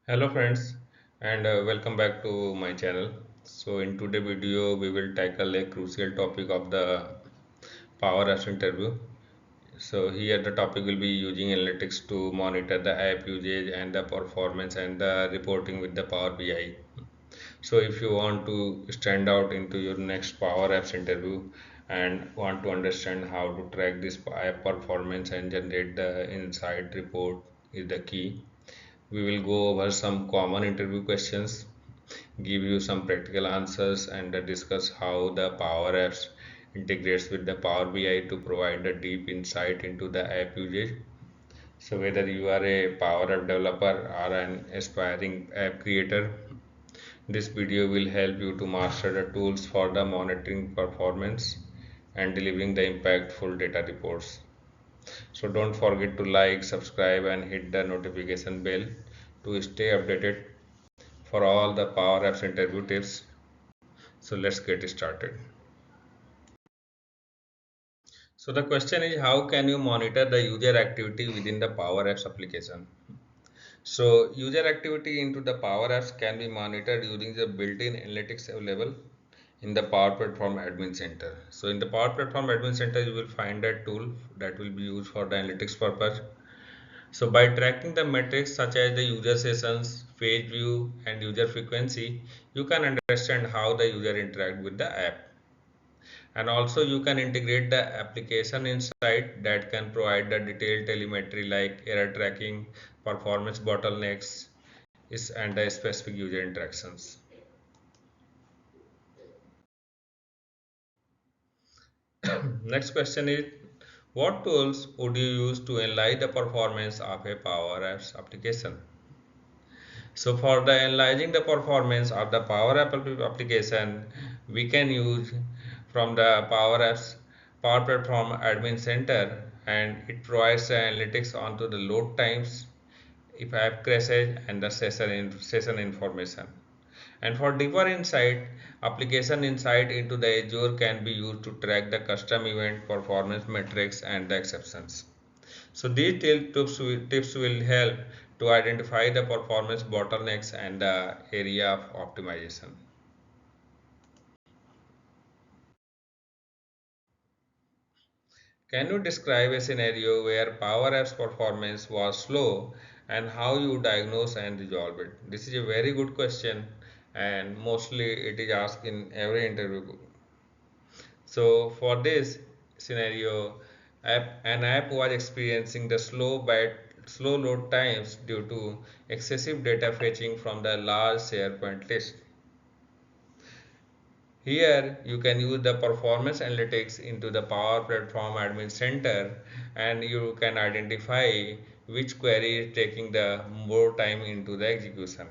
Hello friends and welcome back to my channel. So in today's video we will tackle a crucial topic of the PowerApps interview. So here the topic will be using analytics to monitor the app usage and the performance and the reporting with the Power BI. So if you want to stand out into your next PowerApps interview and want to understand how to track this app performance and generate the insight report is the key. We will go over some common interview questions, give you some practical answers, and discuss how the Power Apps integrates with the Power BI to provide a deep insight into the app usage. So whether you are a Power App developer or an aspiring app creator, this video will help you to master the tools for the monitoring performance and delivering the impactful data reports. So don't forget to like, subscribe, and hit the notification bell to stay updated for all the Power Apps interview tips. So let's get started. So the question is, how can you monitor the user activity within the Power Apps application? So user activity into the Power Apps can be monitored using the built-in analytics available in the Power Platform Admin Center. So in the Power Platform Admin Center, you will find a tool that will be used for the analytics purpose. So by tracking the metrics such as the user sessions, page view, and user frequency, you can understand how the user interact with the app. And also you can integrate the application insight that can provide the detailed telemetry like error tracking, performance bottlenecks, and the specific user interactions. Next question is, what tools would you use to analyze the performance of a Power Apps application? So for the analyzing the performance of the Power App application, we can use from the Power Apps Power Platform Admin Center, and it provides the analytics onto the load times, if app crashes, and the session information. And for deeper insight, application insight into the Azure can be used to track the custom event performance metrics and the exceptions. So these tips will help to identify the performance bottlenecks and the area of optimization. Can you describe a scenario where Power Apps performance was slow and how you diagnose and resolve it? This is a very good question, and mostly it is asked in every interview. So for this scenario, an app was experiencing the slow load times due to excessive data fetching from the large SharePoint list. Here you can use the performance analytics into the Power Platform Admin Center, and you can identify which query is taking the more time into the execution.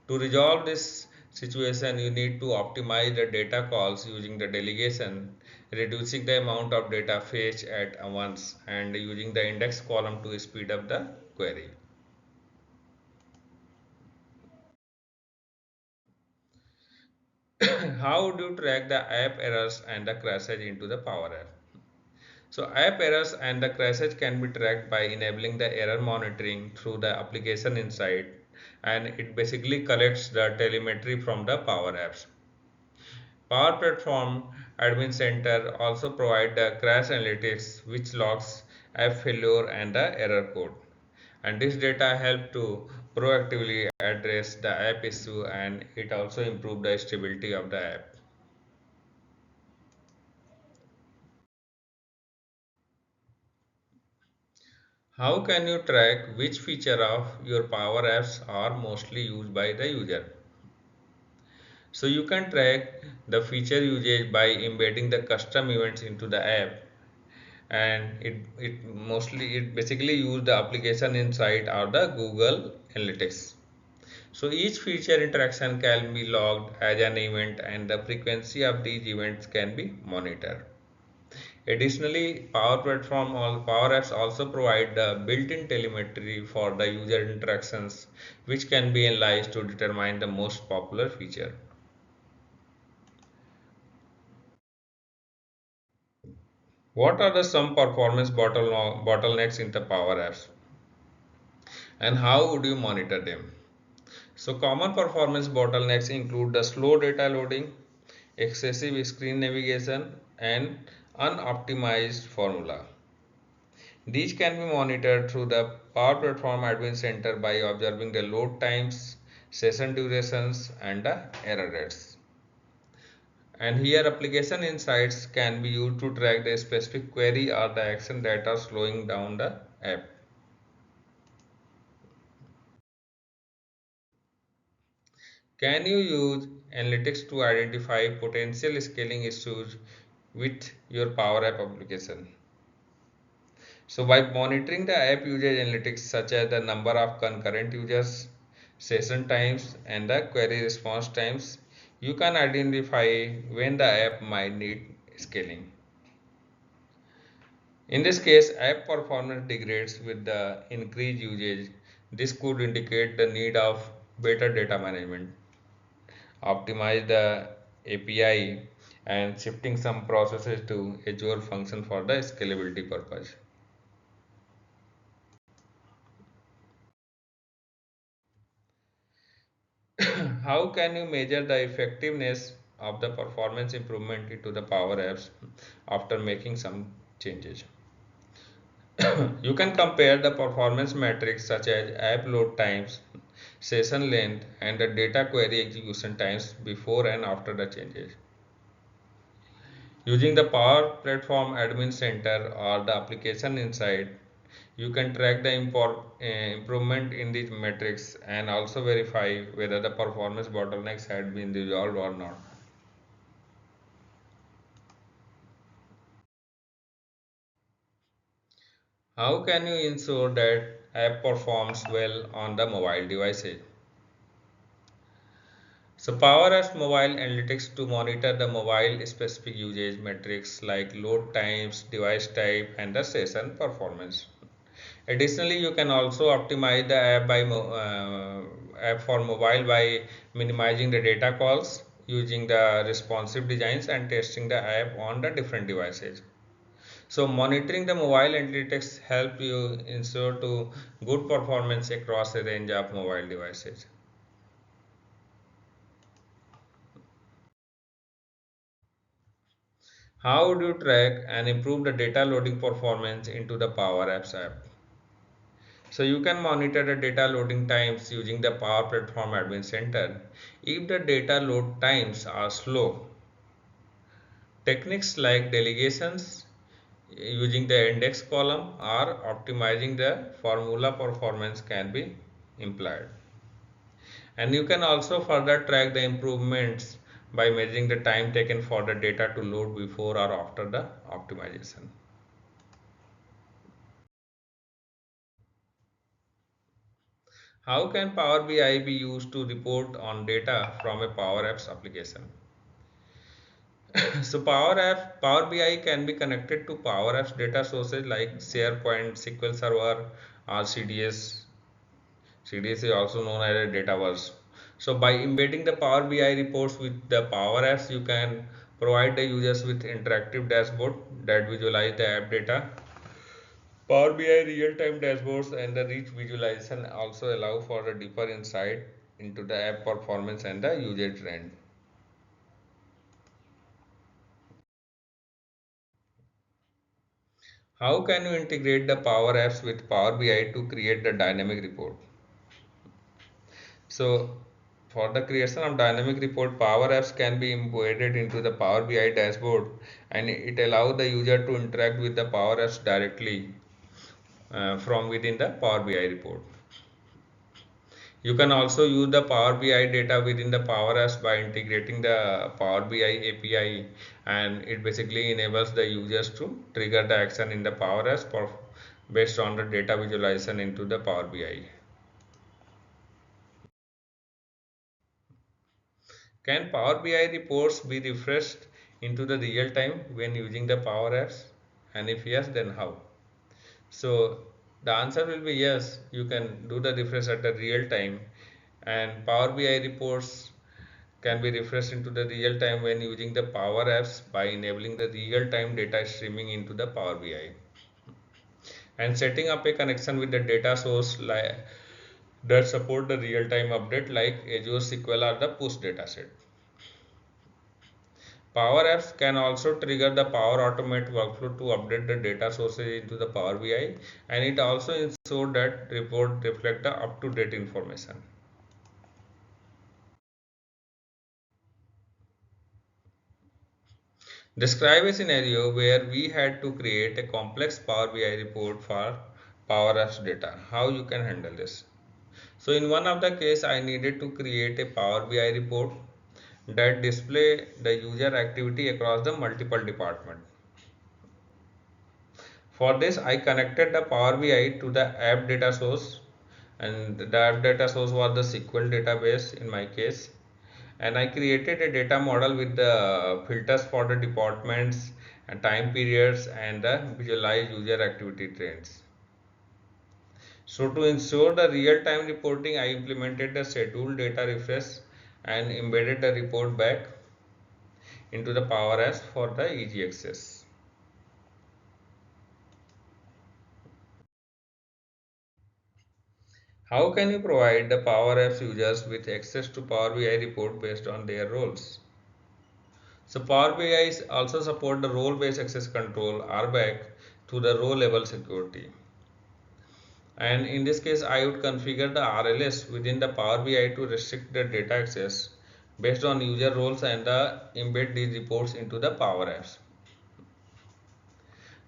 To resolve this situation, you need to optimize the data calls using the delegation, reducing the amount of data fetched at once, and using the index column to speed up the query. How do you track the app errors and the crashes into the Power App? So app errors and the crashes can be tracked by enabling the error monitoring through the application insight, and it basically collects the telemetry from the Power Apps. Power Platform Admin Center also provide the crash analytics which logs app failure and the error code. And this data help to proactively address the app issue, and it also improve the stability of the app. How can you track which feature of your Power Apps are mostly used by the user? So you can track the feature usage by embedding the custom events into the app, and it basically use the application insight or the Google Analytics. So each feature interaction can be logged as an event, and the frequency of these events can be monitored. Additionally, Power Apps also provide the built-in telemetry for the user interactions, which can be analyzed to determine the most popular feature. What are the some performance bottlenecks in the Power Apps? And how would you monitor them? So common performance bottlenecks include the slow data loading, excessive screen navigation, and unoptimized formula. These can be monitored through the Power Platform Admin Center by observing the load times, session durations, and the error rates. And here application insights can be used to track the specific query or the action that are slowing down the app. Can you use analytics to identify potential scaling issues with your Power App application? So by monitoring the app usage analytics such as the number of concurrent users, session times and the query response times, you can identify when the app might need scaling. In this case, app performance degrades with the increased usage. This could indicate the need of better data management, optimize the API and shifting some processes to Azure function for the scalability purpose. How can you measure the effectiveness of the performance improvement into the Power Apps after making some changes? You can compare the performance metrics such as app load times, session length, and the data query execution times before and after the changes. Using the Power Platform Admin Center or the application inside, you can track the improvement in these metrics and also verify whether the performance bottlenecks had been resolved or not. How can you ensure that app performs well on the mobile devices? So PowerApps mobile analytics to monitor the mobile specific usage metrics like load times, device type, and the session performance. Additionally, you can also optimize the app for mobile by minimizing the data calls, using the responsive designs, and testing the app on the different devices. So monitoring the mobile analytics help you ensure to good performance across a range of mobile devices. How do you track and improve the data loading performance into the Power Apps app? So you can monitor the data loading times using the Power Platform Admin Center. If the data load times are slow, techniques like delegations using the index column or optimizing the formula performance can be employed. And you can also further track the improvements by measuring the time taken for the data to load before or after the optimization. How can Power BI be used to report on data from a Power Apps application? So Power BI can be connected to Power Apps data sources like SharePoint, SQL Server, or CDS. CDS is also known as a Dataverse. So by embedding the Power BI reports with the Power Apps, you can provide the users with interactive dashboard that visualize the app data. Power BI real-time dashboards and the rich visualization also allow for a deeper insight into the app performance and the user trend. How can you integrate the Power Apps with Power BI to create the dynamic report? So for the creation of dynamic report, Power Apps can be embedded into the Power BI dashboard and it allows the user to interact with the Power Apps directly from within the Power BI report. You can also use the Power BI data within the Power Apps by integrating the Power BI API, and it basically enables the users to trigger the action in the Power Apps based on the data visualization into the Power BI. Can Power BI reports be refreshed into the real time when using the Power Apps? And if yes, then how? So the answer will be yes, you can do the refresh at the real time, and Power BI reports can be refreshed into the real time when using the Power Apps by enabling the real time data streaming into the Power BI and setting up a connection with the data source that support the real-time update like Azure SQL or the push dataset. Power Apps can also trigger the Power Automate workflow to update the data sources into the Power BI, and it also ensures that report reflect the up-to-date information. Describe a scenario where we had to create a complex Power BI report for Power Apps data. How you can handle this? So in one of the case, I needed to create a Power BI report that display the user activity across the multiple department. For this, I connected the Power BI to the app data source, and the app data source was the SQL database in my case. And I created a data model with the filters for the departments and time periods and the visualized user activity trends. So to ensure the real-time reporting, I implemented the scheduled data refresh and embedded the report back into the Power Apps for the easy access. How can you provide the Power Apps users with access to Power BI report based on their roles? So Power BI also support the role-based access control RBAC to the row level security. And in this case, I would configure the RLS within the Power BI to restrict the data access based on user roles and embed these reports into the Power Apps.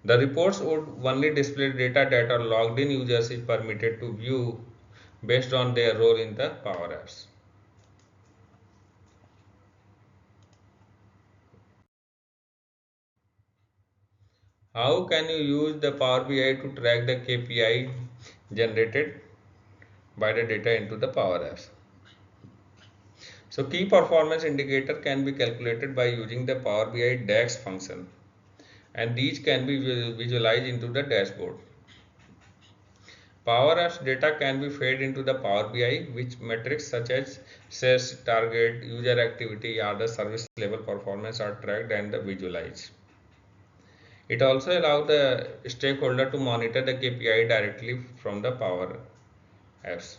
The reports would only display data that are logged in users is permitted to view based on their role in the Power Apps. How can you use the Power BI to track the KPI generated by the data into the Power Apps? So key performance indicator can be calculated by using the Power BI DAX function, and these can be visualized into the dashboard. Power Apps data can be fed into the Power BI, which metrics such as sales target, user activity, or the service level performance are tracked and visualized. It also allows the stakeholder to monitor the KPI directly from the Power Apps.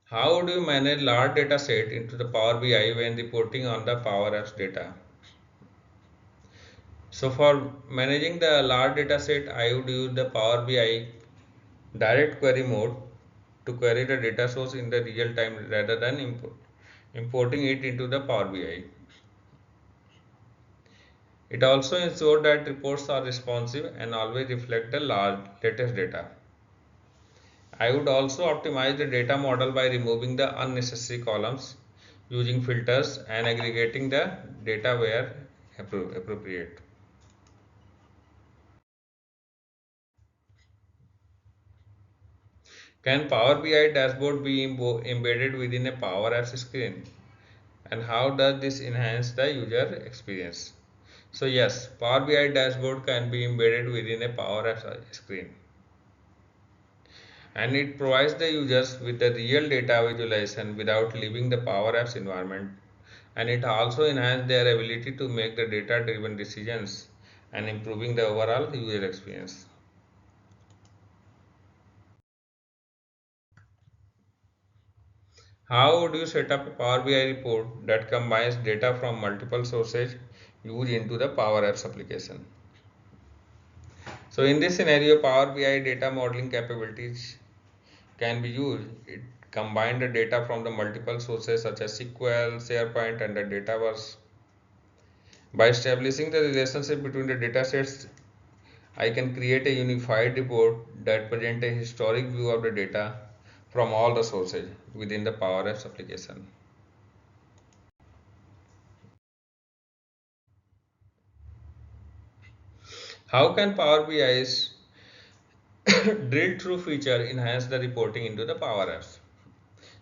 How do you manage large data set into the Power BI when reporting on the Power Apps data? So for managing the large data set, I would use the Power BI direct query mode to query the data source in the real time rather than importing it into the Power BI. It also ensures that reports are responsive and always reflect the latest data. I would also optimize the data model by removing the unnecessary columns, using filters and aggregating the data where appropriate. Can Power BI dashboard be embedded within a Power Apps screen? And how does this enhance the user experience? So yes, Power BI dashboard can be embedded within a Power Apps screen, and it provides the users with the real data visualization without leaving the Power Apps environment, and it also enhances their ability to make the data driven decisions and improving the overall user experience. How would you set up a Power BI report that combines data from multiple sources used into the Power Apps application? So in this scenario, Power BI data modeling capabilities can be used. It combines the data from the multiple sources such as SQL, SharePoint, and the Dataverse. By establishing the relationship between the data sets, I can create a unified report that presents a historic view of the data from all the sources within the Power Apps application. How can Power BI's drill through feature enhance the reporting into the Power Apps?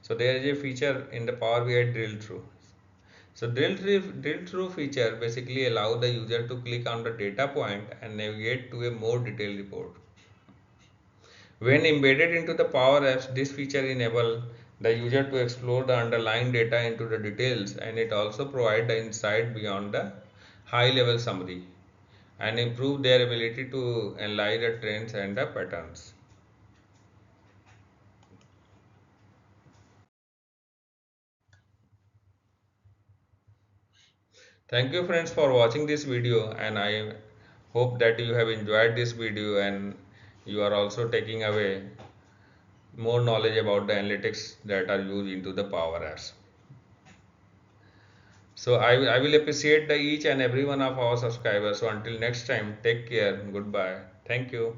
So there is a feature in the Power BI drill through. So drill through feature basically allow the user to click on the data point and navigate to a more detailed report. When embedded into the Power Apps, this feature enables the user to explore the underlying data into the details, and it also provides the insight beyond the high level summary. and improve their ability to analyze the trends and the patterns. Thank you friends for watching this video, and I hope that you have enjoyed this video and you are also taking away more knowledge about the analytics that are used into the Power Apps. So I will appreciate the each and every one of our subscribers. So until next time, take care. Goodbye. Thank you.